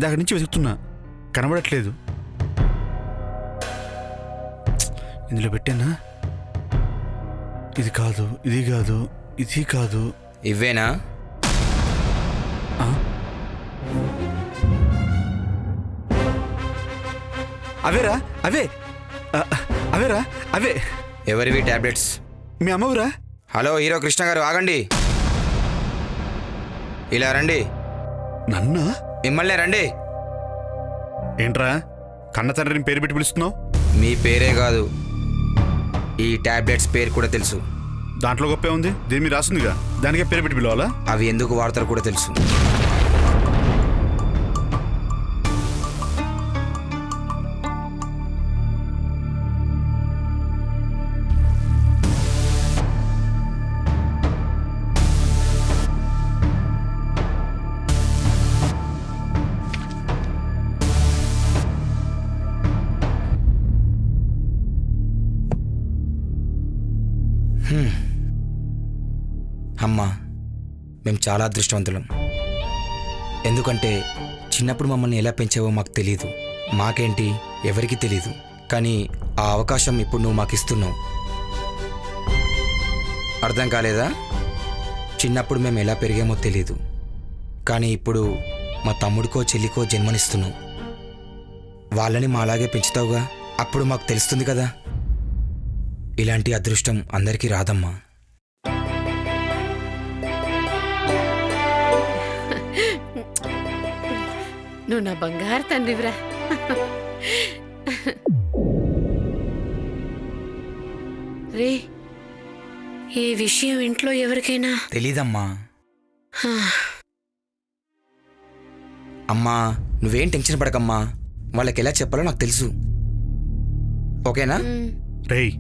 ఇందాక నుంచి వెతుకుతున్నా, కనబడట్లేదు. ఇందులో పెట్టానా? ఇది కాదు, ఇది కాదు, ఇది కాదు. ఇవేనా? అవేరా, అవే అవేరా, అవే. ఎవరివి టాబ్లెట్స్? మీ అమ్మవురా? హలో హీరో కృష్ణ గారు, ఆగండి. ఇలా రండి. నన్ను? మిమ్మల్నే రండి. ఏంట్రా కన్న తండ్రిని పేరు పెట్టి పిలుస్తున్నావు? మీ పేరే కాదు, ఈ టాబ్లెట్స్ పేరు కూడా తెలుసు. దాంట్లో గొప్పే ఉంది, దీని మీద రాస్తుందిగా, దానికే పేరు పెట్టి పిలవాలా? అవి ఎందుకు వాడతారో కూడా తెలుసు. అమ్మా, మేము చాలా అదృష్టవంతులం. ఎందుకంటే చిన్నప్పుడు మమ్మల్ని ఎలా పెంచావో మాకు తెలీదు. మాకేంటి ఎవరికి తెలీదు. కానీ ఆ అవకాశం ఇప్పుడు నువ్వు మాకు ఇస్తున్నావు. అర్థం కాలేదా? చిన్నప్పుడు మేము ఎలా పెరిగామో తెలీదు, కానీ ఇప్పుడు మా తమ్ముడికో చెల్లికో జన్మనిస్తున్నావు. వాళ్ళని మా అలాగే పెంచుతావుగా, అప్పుడు మాకు తెలుస్తుంది కదా. ఇలాంటి అదృష్టం అందరికీ రాదమ్మా. నువ్వు నా బంగారు తండ్రివిరా. రే, ఈ విషయం ఇంట్లో ఎవరికైనా తెలీదమ్మా. అమ్మా, నువ్వేం టెన్షన్ పడకమ్మా. వాళ్ళకి ఎలా చెప్పాలో నాకు తెలుసు. ఓకేనా? రేయ్,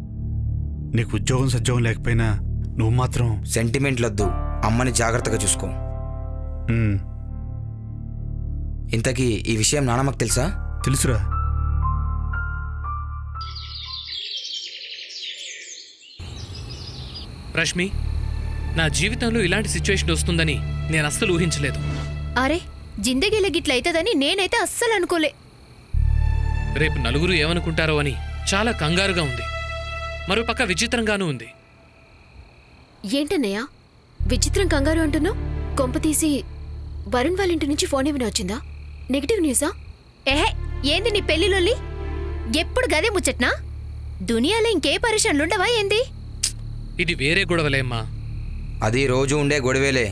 నీకు ఉద్యోగం సద్యోగం లేకపోయినా నువ్వు మాత్రం సెంటిమెంట్లొద్దు, అమ్మని జాగ్రత్తగా చూసుకో. ఇంతకీ ఈ విషయం నానమ్మకు తెలుసా? తెలుసురా. రష్మి, నా జీవితంలో ఇలాంటి సిచ్యువేషన్ వస్తుందని నేను అస్సలు ఊహించలేదు. అరే, జిందగీలో గిట్ల అవుతుందని నేనైతే అస్సలు అనుకోలే. రేపు నలుగురు ఏమనుకుంటారో అని చాలా కంగారుగా ఉంది. మరోపక్క విచిత్రంగానూ ఉంది. ఏంటన్నయ్యా విచిత్రం కంగారు అంటున్నావు? కొంప తీసి వరుణ్ వాళ్ళ ఇంటి నుంచి ఫోన్ ఏమైనా వచ్చిందా? నెగిటివ్ న్యూసా? ఏహే, ఏంది నీ పెళ్లిలోని? ఎప్పుడు గదే ముచ్చట్నా? దునియాలో ఇంకే పరిశ్రమలుండవా ఏంది? ఇది వేరే గొడవలేమ్మా. అది రోజు ఉండే గొడవేలే.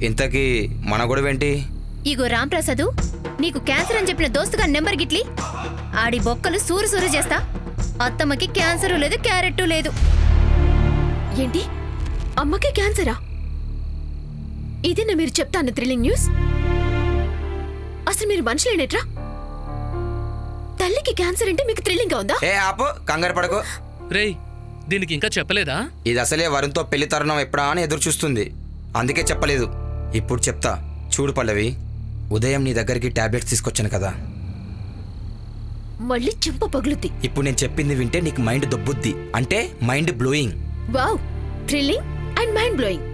ఇంతకీ మన గొడవేంటి? ఇగో రాంప్రసాదు, నీకు క్యాన్సర్ అని చెప్పిన దోస్తుగా నెంబర్ గిట్లి ఆడి బొక్కలు సూరు సూరు చేస్తా. అత్తమ్మకి క్యాన్సరు లేదు, క్యారెట్టు లేదు. ఏంటి, అమ్మకి క్యాన్సరా? ఇదేనా మీరు చెప్తాను థ్రిల్లింగ్ న్యూస్? అసలు మీరు మనుషులేనేట్రా? తల్లికి క్యాన్సర్ అంటే మీకు థ్రిల్లింగ్ గా ఉందా? ఏ ఆపు, కంగారు పడకు. రేయ్, దీనికి ఇంకా చెప్పలేదా? ఇది అసలే వరుణ్తో పెళ్లి తరుణం ఎప్పుడా అని ఎదురు చూస్తుంది, అందుకే చెప్పలేదు. ఇప్పుడు చెప్తా చూడు పల్లవి. ఉదయం నీ దగ్గరికి టాబ్లెట్స్ తీసుకొచ్చాను కదా, మళ్ళీ చెంప పగులుద్ది. ఇప్పుడు నేను చెప్పింది వింటే నీకు మైండ్ దొబ్బుద్ది, అంటే mind blowing. Wow, thrilling and mind blowing,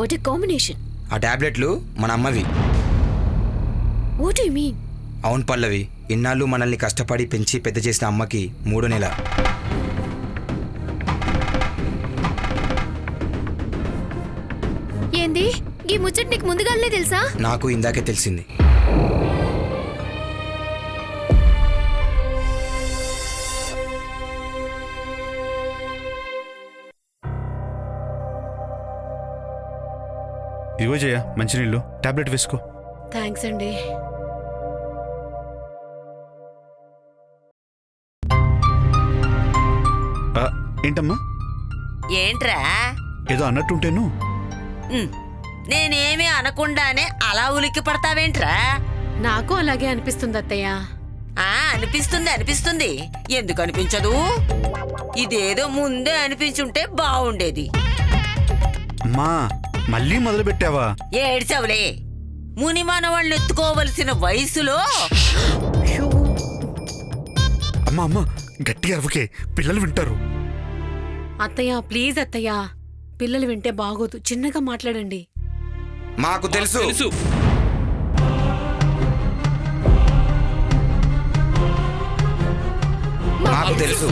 what a combination. ఆ టాబ్లెట్లు మన అమ్మవి. What you mean? అవును పల్లవి, ఇన్నాళ్ళు మనల్ని కష్టపడి పెంచి పెద్ద చేసిన అమ్మకి 3వ నెల. ఏంది, ఈ ముచ్చట నీకు ముందుగానే తెలుసా? నాకు ఇందాకే తెలిసింది. ఇదిగో జయ, మంచినీళ్ళు, టాబ్లెట్ వేసుకో. థ్యాంక్స్ అండి. ఏంటమ్మా? ఏంట్రా? ఏదో అన్నట్టుంటేను. నేనేమీ అనకుండానే అలా ఉలిక్కి పడతావేంట్రా? నాకు అలాగే అనిపిస్తుంది అత్తయ్య. అనిపిస్తుంది. ఎందుకు అనిపించదు? ఇదేదో ముందే అనిపించుంటే బాగుండేది. అమ్మా, మళ్ళీ మొదలు పెట్టావా? ఏడ్చవులే, ముని మనవాళ్ళని ఎత్తుకోవలసిన వయసులో. అమ్మా అమ్మా, గట్టిగా అరవకే, పిల్లలు వింటారు. అత్తయ్య ప్లీజ్ అత్తయ్య, పిల్లలు వింటే బాగోదు, చిన్నగా మాట్లాడండి. మాకు తెలుసు. తెలుసు.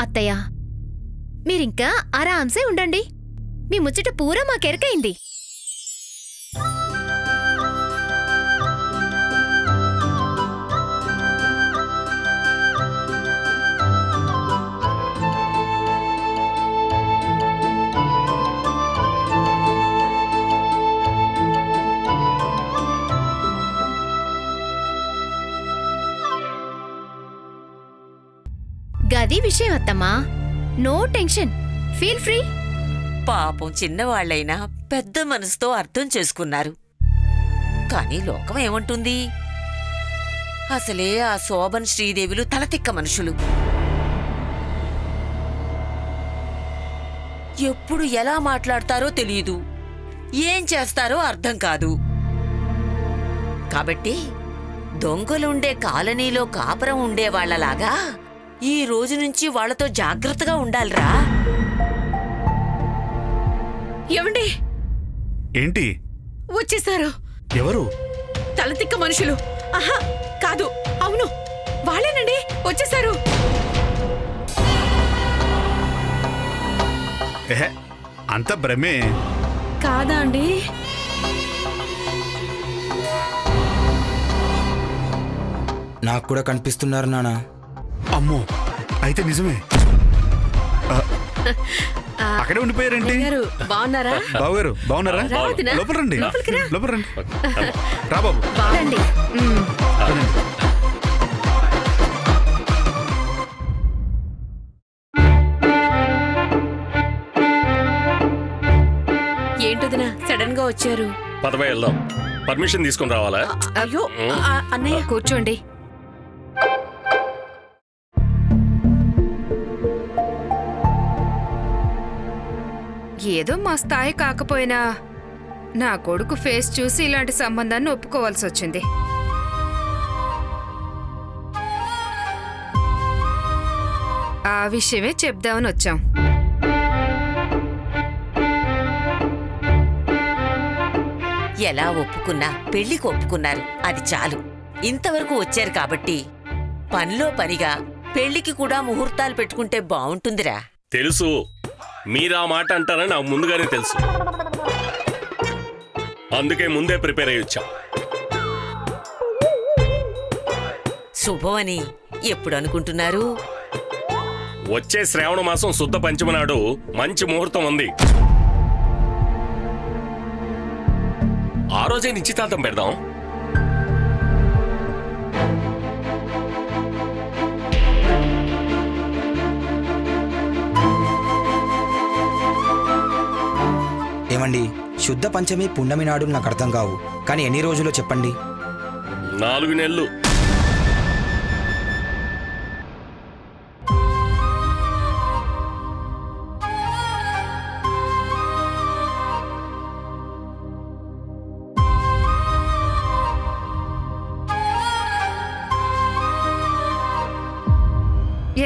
అత్తయ్య మీరింకా ఆరాంసే ఉండండి. మీ ముచ్చట పూరా మాకెరకైంది. గది విషయం అత్తమ్మా. No tension, feel free. పాపం చిన్నవాళ్లైనా పెద్ద మనసుతో అర్థం చేసుకున్నారు. కానీ లోకం ఏమంటుంది? అసలే ఆ శోభన్ శ్రీదేవిలు తలతిక్క మనుషులు. ఎప్పుడు ఎలా మాట్లాడతారో తెలియదు, ఏం చేస్తారో అర్థం కాదు. కాబట్టి దొంగలుండే కాలనీలో కాపురం ఉండేవాళ్లలాగా ఈ రోజు నుంచి వాళ్లతో జాగ్రత్తగా ఉండాలిరా. ఏమండి? ఏంటి? వచ్చేసారు. ఎవరు? తలతిక్క మనుషులు. ఆహా కాదు, అవును వాళ్ళేనండి, వచ్చేసారు. ఏహే, అంత భ్రమే. కాదా అండి? నాకు కూడా కనిపిస్తున్నారు నాన్న. అమ్మో, అయితే నిజమే. అక్కడే ఉండిపోయారేంటి? గారు బాగున్నారా? బావగారు బాగున్నారా? రా వదినా. లోపల రండి, లోపలికి రా. లోపల రండి. రా బాబు. రండి. రండి. ఏంటొదినా సడన్ గా వచ్చారు? పదవే వెళ్దాం. పర్మిషన్ తీసుకుని రావాలా? అయ్యో అన్నయ్య కూర్చోండి. ఏదో మా స్థాయి కాకపోయినా నా కొడుకు ఫేస్ చూసి ఇలాంటి సంబంధాన్ని ఒప్పుకోవాల్సి వచ్చింది. ఆ విషయమే చెప్దామని వచ్చాం. ఎలా ఒప్పుకున్నా పెళ్లికి ఒప్పుకున్నారు, అది చాలు. ఇంతవరకు వచ్చారు కాబట్టి పనిలో పనిగా పెళ్లికి కూడా ముహూర్తాలు పెట్టుకుంటే బావుంటుందిరా. తెలుసు, మీరా మాట అంటారని నాకు ముందుగానే తెలుసు. అందుకే ముందే ప్రిపేర్ అయ్యి వచ్చాం. శుభమని ఎప్పుడు అనుకుంటున్నారు? వచ్చే శ్రావణ మాసం శుద్ధ పంచమి నాడు మంచి ముహూర్తం ఉంది. ఆ రోజే నిశ్చితార్థం పెడదాం. ఏమండి, శుద్ధ పంచమి పున్నమి నాడు నాకు అర్థం కావు. కానీ ఎన్ని రోజులో చెప్పండి. 4 నెలలు.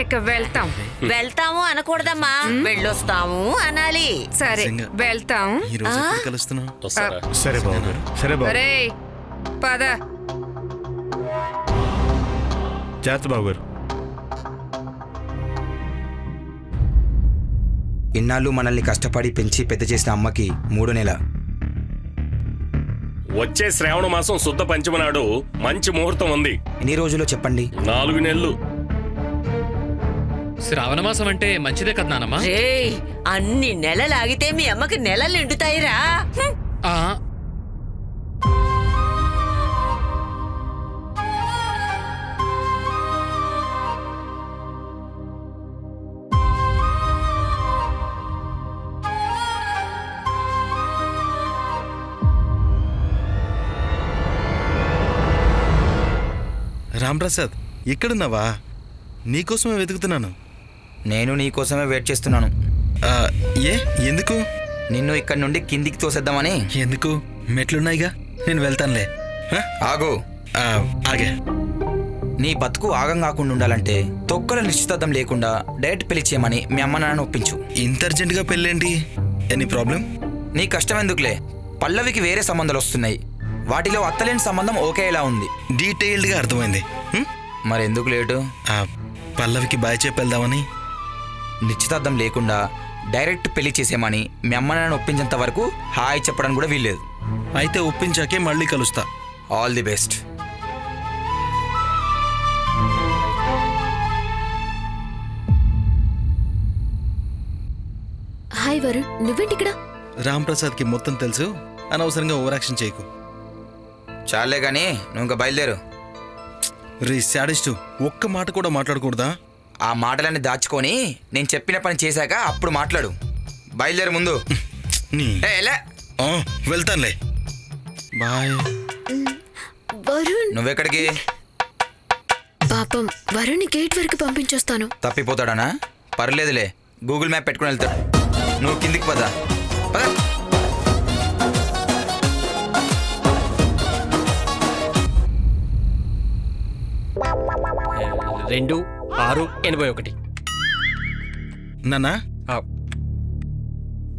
ఇక వెళ్తాం. వెళ్తాము అనకూడదమ్మా, వెళ్ళొస్తాము అనాలి. సరే వెళ్తాం. వస్తారా? సరే బావగారు, సరే బాబు. ఒరేయ్ పద. జాగ్రత్త బావగారు. ఇన్నాళ్ళు మనల్ని కష్టపడి పెంచి పెద్ద చేసిన అమ్మకి 3వ నెల. వచ్చే శ్రావణ మాసం శుద్ధ పంచమి నాడు మంచి ముహూర్తం ఉంది. ఎన్ని రోజులో చెప్పండి. 4 నెలలు. శ్రావణమాసం అంటే మంచిదే కదా నానమ్మా? రేయ్, అన్ని నెలలాగితే మీ అమ్మకి నెలలు నిండుతాయిరా. హ్మ్. ఆ, రాంప్రసాద్, ఇక్కడున్నావా? నీకోసమే వెతుకుతున్నాను. నేను నీకోసమే వెయిట్ చేస్తున్నాను. ఏ ఎందుకు? నిన్ను ఇక్కడి నుండి కిందికి తోసేద్దామని. ఎందుకు? మెట్లున్నాయిగా. నేను వెళ్తానులే. ఆగు. ఆగే. నీ బతుకు ఆగం కాకుండా ఉండాలంటే తొక్కల నిశ్చితార్థం లేకుండా డైరెక్ట్ పెళ్లి చేయమని మీ అమ్మ నాన్న ఒప్పించు. ఇంత అర్జెంటుగా పెళ్ళేంటి? Any problem? నీ కష్టం ఎందుకులే, పల్లవికి వేరే సంబంధాలు వస్తున్నాయి. వాటిలో అత్తలేని సంబంధం ఒకేలా ఉంది. డీటెయిల్డ్గా అర్థమైంది. మరెందుకు లేటు? పల్లవికి బాయ్ చెప్పి వెళ్దామని. నిశ్చితార్థం లేకుండా డైరెక్ట్ పెళ్లి చేసేమని మీ అమ్మ నాన్న ఒప్పించేంత వరకు హాయ్ చెప్పడానికి కూడా వీల్లేదు. అయితే ఒప్పించాకే మళ్ళీ కలుస్తా. All the best. Hi Varun, నువ్వేంటి ఇక్కడ? రాంప్రసాద్కి మొత్తం తెలుసు, అనవసరంగా ఓవర్ యాక్షన్ చేయకు. చాలే కానీ నువ్వు ఇంకా బయలుదేరు. రీ శాడిస్టు, ఒక్క మాట కూడా మాట్లాడకూడదా? ఆ మాటలన్నీ దాచుకొని నేను చెప్పిన పని చేశాక అప్పుడు మాట్లాడు. బయలుదేరు ముందు. ఎలా వెళ్తానులే. బాయ్. వరుణ్, నువ్వెక్కడికి? పాపం వరుణ్ని గేట్ వరకు పంపించేస్తాను. తప్పిపోతాడానా? పర్లేదులే, గూగుల్ మ్యాప్ పెట్టుకుని వెళ్తాడు. నువ్వు కిందికి పద. 2681. నాన్నా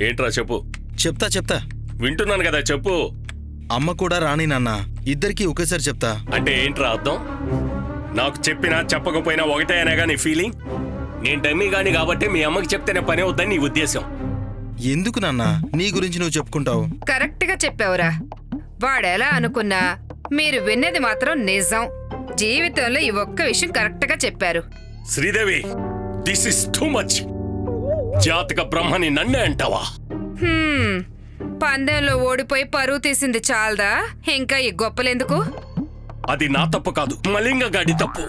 ఏంట్రా చెప్పు. చెప్తా వింటున్నాను కదా, చెప్పు. అమ్మ కూడా రాని నాన్న, ఇద్దరికి ఒకేసారి చెప్తా. అంటే ఏంట్రా అర్థం? నాకు చెప్పినా చెప్పకపోయినా ఒకటే అనేగా నీ ఫీలింగ్? నేను డమ్మీ గాని కాబట్టి మీ అమ్మకి చెప్తేనే పని అవుద్దని నీ ఉద్దేశం. ఎందుకు నాన్న నీ గురించి నువ్వు చెప్పుకుంటావు? కరెక్ట్ గా చెప్పావురా. వాడెలా అనుకున్నా మీరు విన్నది మాత్రం నిజం. జీవితంలో ఈ ఒక్క విషయం కరెక్ట్ గా చెప్పారు. Sridevi, this is too much. జాతక బ్రహ్మని నన్నే అంటావా? పందెంలో ఓడిపోయి పరువు తీసింది చాలదా, ఇంకా ఈ గొప్పలెందుకు? అది నా తప్పు కాదు, మలింగ గాడి తప్పు.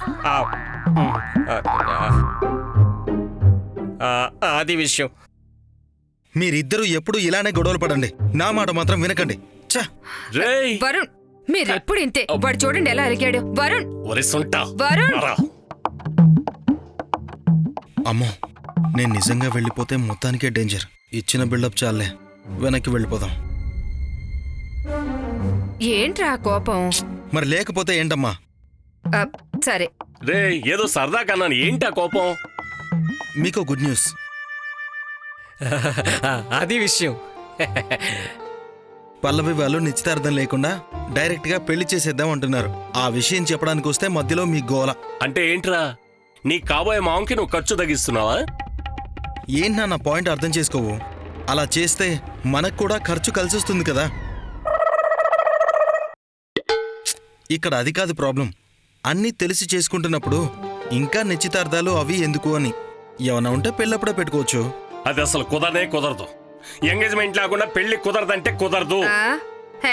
అది విషయం. మీరిద్దరూ ఎప్పుడు ఇలానే గొడవలు పడండి, నా మాట మాత్రం వినకండి. రేయ్ వరుణ్, మీరెప్పుడు ఇంతే. వాడు చూడండి ఎలా అలిగాడు. వరుణ్, ఒరే సొంట. వరుణ్. అమ్మో, నేను నిజంగా వెళ్ళిపోతే మొత్తానికే డేంజర్. ఇచ్చిన బిల్డప్ చాలే, వెనక్కి వెళ్ళిపోదాం. ఏంట్రా కోపం? మరి లేకపోతే ఏంటమ్మా? సరే. రే ఏదో సరదా కన్నాను, ఏంటా కోపం? మీకు గుడ్ న్యూస్. అది విషయం. పల్లవి వాళ్ళు నిశ్చితార్థం లేకుండా డైరెక్ట్ గా పెళ్లి చేసేద్దాం అంటున్నారు. ఆ విషయం చెప్పడానికి వస్తే మధ్యలో మీ గోల. అంటే ఏంట్రా, నీ కాబోయే మాంకి నువ్వు ఖర్చు తగ్గిస్తున్నావా? ఏంటన్నా నా పాయింట్ అర్థం చేసుకోవు? అలా చేస్తే మనకు కూడా ఖర్చు కలిసి వస్తుంది కదా. ఇక్కడ అది కాదు ప్రాబ్లం. అన్నీ తెలిసి చేసుకుంటున్నప్పుడు ఇంకా నిశ్చితార్థాలు అవి ఎందుకు అని. ఏమన్నా ఉంటే పెళ్ళప్పుడే పెట్టుకోవచ్చు. అది అసలు కుదరదు. ఎంగేజ్మెంట్ లేకుండా పెళ్లి కుదరదంటే కుదరదు.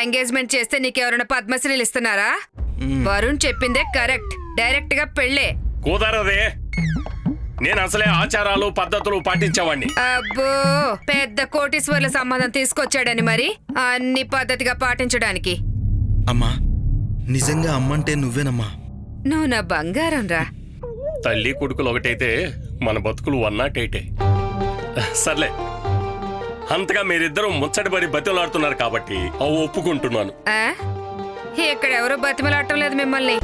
ఎంగేజ్మెంట్ చేస్తే నీకెవరైనా పద్మశ్రీలు ఇస్తున్నారా? వరుణ్ చెప్పిందే కరెక్ట్. డైరెక్ట్ గా పెళ్ళే. కుదరదే. నేను అసలే ఆచారాలు పద్ధతులు పాటించేవాడిని. అబ్బో, పెద్ద కోటీశ్వర్ల సంబంధం తీసుకొచ్చాడని మరి అన్ని పద్ధతిగా పాటించడానికి. అమ్మా, నిజంగా అమ్మంటే నువ్వేనమ్మా. నువ్వు నా బంగారం రా. తల్లి కొడుకులు ఒకటైతే మన బతుకులు 108. సర్లే, అంతగా మీరిద్దరూ ముచ్చటబడి బతిమలాడుతున్నారు కాబట్టి ఒప్పుకుంటున్నాను. ఇక్కడెవరో బతిమలాడటం లేదు మిమ్మల్ని.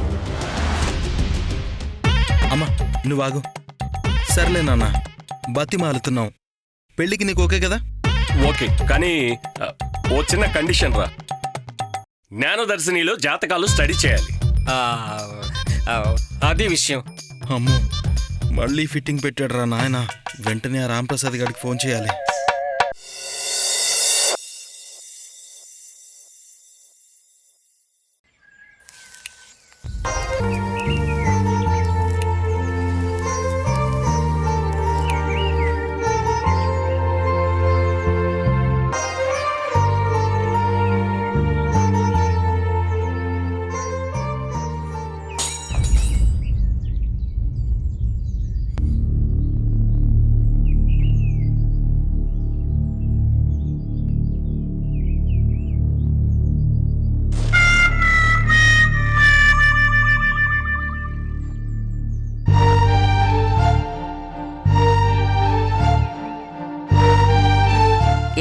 అమ్మా నువ్వు ఆగు. సర్లే నాన్న, బతిమాలుతున్నావు. పెళ్లికి నీకు ఓకే కదా? ఓకే, కానీ ఓ చిన్న కండిషన్ రా. జ్ఞానదర్శినిలో జాతకాలు స్టడీ చేయాలి. అది విషయం. అమ్మో, మళ్ళీ ఫిట్టింగ్ పెట్టాడు రా నాయన. వెంటనే ఆ రాంప్రసాద్ గారికి ఫోన్ చేయాలి.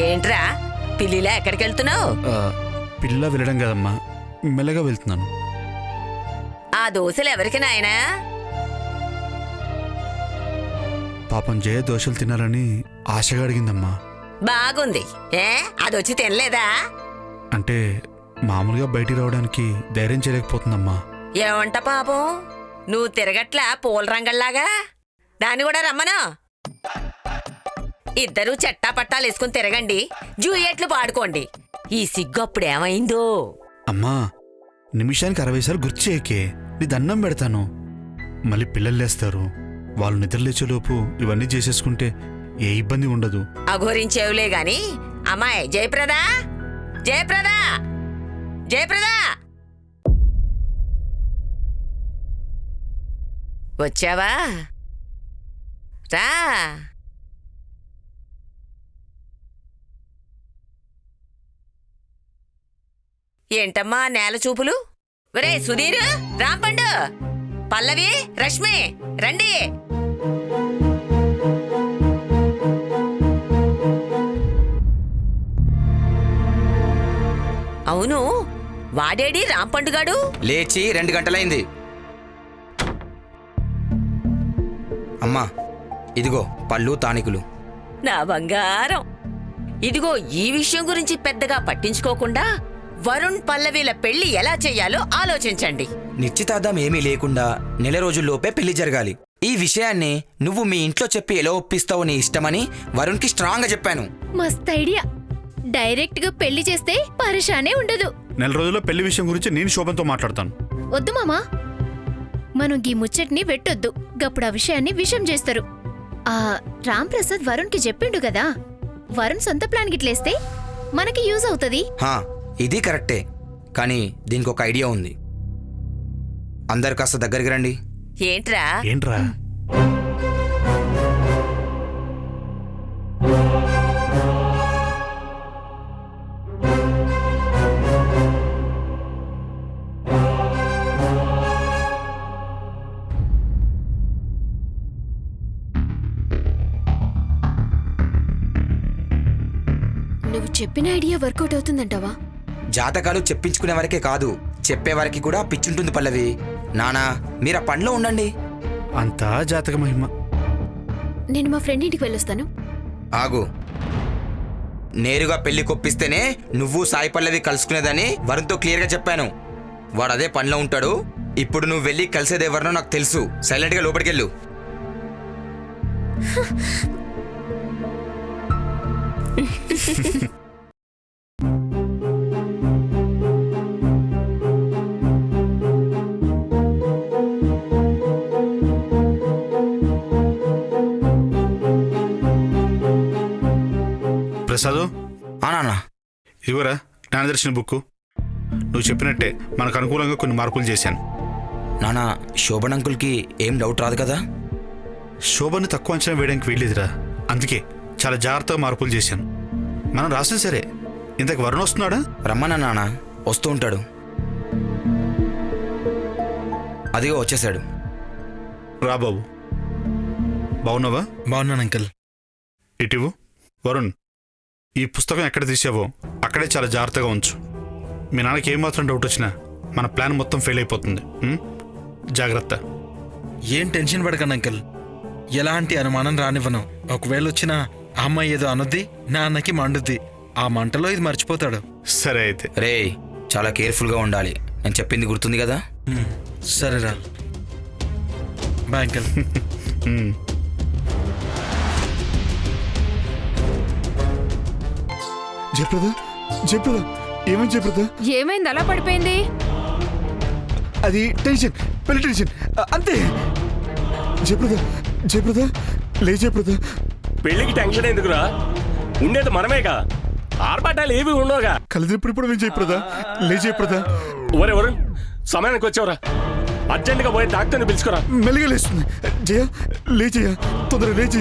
ఏంట్రా పిల్లిలా ఎక్కడికి వెళ్తున్నావు? పిల్ల వెళ్ళడం కదమ్మా, మెల్లగా వెళ్తున్నాను. ఆ దోశలు ఎవరికి నాయనా? పాపం జయ దోశలు తినాలని ఆశగా అడిగిందమ్మా. బాగుంది. అదొచ్చి తినలేదా? అంటే మామూలుగా బయటికి రావడానికి ధైర్యం చేయలేకపోతుందమ్మా. ఏమంట పాపం, నువ్వు తిరగట్లా పూల రంగల్లాగా? దాన్ని కూడా రమ్మను. ఇద్దరూ చెట్టా పట్టాలు వేసుకుని తిరగండి, జూయెట్లు పాడుకోండి. ఈ సిగ్గు అప్పుడు ఏమైందో? అమ్మా, నిమిషానికి 60 సార్లు గుర్తు చేయకే, నీ దండం పెడతాను. మళ్ళీ పిల్లలు లేస్తారు, వాళ్ళు నిద్ర లేచేలోపు ఇవన్నీ చేసేసుకుంటే ఏ ఇబ్బంది ఉండదు. అఘోరించేవులే గాని అమ్మాయి జయప్రదా, జయప్రదా, జయప్రదా, వచ్చావా? రా. ఏంటమ్మా నేల చూపులు? ఒరే సుధీర్, రాంపండు, పల్లవి, రష్మి, రండి. అవును, వాడేడి రాంపండుగాడు? లేచి 2 గంటలైంది. అమ్మా, ఇదిగో పళ్ళు తానికులు. నా బంగారం. ఇదిగో ఈ విషయం గురించి పెద్దగా పట్టించుకోకుండా వరుణ్ పల్లవిల పెళ్లి ఎలా చెయ్యాలో ఆలోచించండి. నిశ్చితార్థం ఏమీ లేకుండా 1 రోజుల్లోపే పెళ్లి జరగాలి. ఈ విషయాన్ని నువ్వు మీ ఇంట్లో చెప్పి ఎలా ఒప్పిస్తావో నీ ఇష్టమని వరుణ్కి స్ట్రాంగ్గా చెప్పాను. మస్త్ ఐడియా. డైరెక్ట్ గా పెళ్లి చేస్తే పరిశానే ఉండదు. 4 రోజుల్లో పెళ్లి విషయం గురించి నేను శోభన్తో మాట్లాడతాను. వద్దు మామా, మనం గీ ముచ్చట్ని వెట్టొద్దు. గప్పుడు ఆ విషయాన్ని విషం చేస్తారు. ఆ రామ్ ప్రసాద్ వరుణ్ కి చెప్పిండు కదా, వరుణ్ సొంత ప్లాన్ గిట్లేస్తే మనకి యూజ్ అవుతుంది. హా, ఇది కరెక్టే. కానీ దీనికి ఒక ఐడియా ఉంది. అందరు కాస్త దగ్గరికి రండి. ఏంట్రా? ఏంట్రా? నువ్వు చెప్పిన ఐడియా వర్కౌట్ అవుతుందంటావా? జాతకాలు చెప్పించుకునే వరకే కాదు, చెప్పేవారికి కూడా పిచ్చుంటుంది పల్లవి. నానా, మీరు ఆ పనిలో ఉండండి. అంతా జాతక మహిమ. నేను మా ఫ్రెండ్ ఇంటికి వెళ్ళొస్తాను. ఆగు. నేరుగా పెళ్లి కొప్పిస్తేనే నువ్వు సాయి పల్లవి కలుసుకునేదని వరుణ్తో క్లియర్గా చెప్పాను. వాడు అదే పనిలో ఉంటాడు. ఇప్పుడు నువ్వు వెళ్ళి కలిసేది ఎవరినో నాకు తెలుసు. సైలెంట్గా లోపలికెళ్ళు. ప్రసాదు, నాన్న, ఇదిగోరా జ్ఞానదర్శన బుక్కు. నువ్వు చెప్పినట్టే మనకు అనుకూలంగా కొన్ని మార్పులు చేశాను. నాన్న, శోభన్ అంకుల్కి ఏం డౌట్ రాదు కదా? శోభని తక్కువ అంచనా వేయడానికి వీల్లేదురా. అందుకే చాలా జాగ్రత్తగా మార్పులు చేశాను. మనం రాసిన సరే. ఇంతకు వరుణ్ వస్తున్నాడా? రమ్మన్నా నాన్న, వస్తూ ఉంటాడు. అదిగో వచ్చేసాడు. రా బాబు. బాగున్నావా? బాగున్నాను అంకుల్. ఇటివు. వరుణ్, ఈ పుస్తకం ఎక్కడ తీసావో అక్కడే చాలా జాగ్రత్తగా ఉంచు. మీ నాన్నకి ఏమాత్రం డౌట్ వచ్చినా మన ప్లాన్ మొత్తం ఫెయిల్ అయిపోతుంది. జాగ్రత్త. ఏం టెన్షన్ పడకండి అంకుల్, ఎలాంటి అనుమానం రానివ్వను. ఒకవేళ వచ్చినా ఆ అమ్మాయి ఏదో అనుద్ది, నా అన్నకి మండుద్ది. ఆ మంటలో ఇది మర్చిపోతాడు. సరే అయితే. రే, చాలా కేర్ఫుల్గా ఉండాలి. నేను చెప్పింది గుర్తుంది కదా? సరేరా, బాయ్ అంకుల్. జయప్రద, జయప్రద, ఏమని జయప్రద? ఏమైంది అలా పడిపోయింది? అది టెన్షన్, పెళ్లి టెన్షన్ అంతే. జయప్రద, జయప్రద, లే జయప్రద. పెళ్లికి టెన్షన్ ఎందుకురా? ఉండేది మనమేగా, ఆర్భాటాలు ఏవి ఉండవుగా. కలిదిప్పుడు జయప్రద, లే జయప్రద. ఒరే వరుణ్, సమయానికి వచ్చావురా. అర్జెంటుగా పోయి డాక్టర్ని పిలుచుకోరా. మెల్లిగా లేస్తుంది. జయ, లే జయ, తొందరగా లే జయ.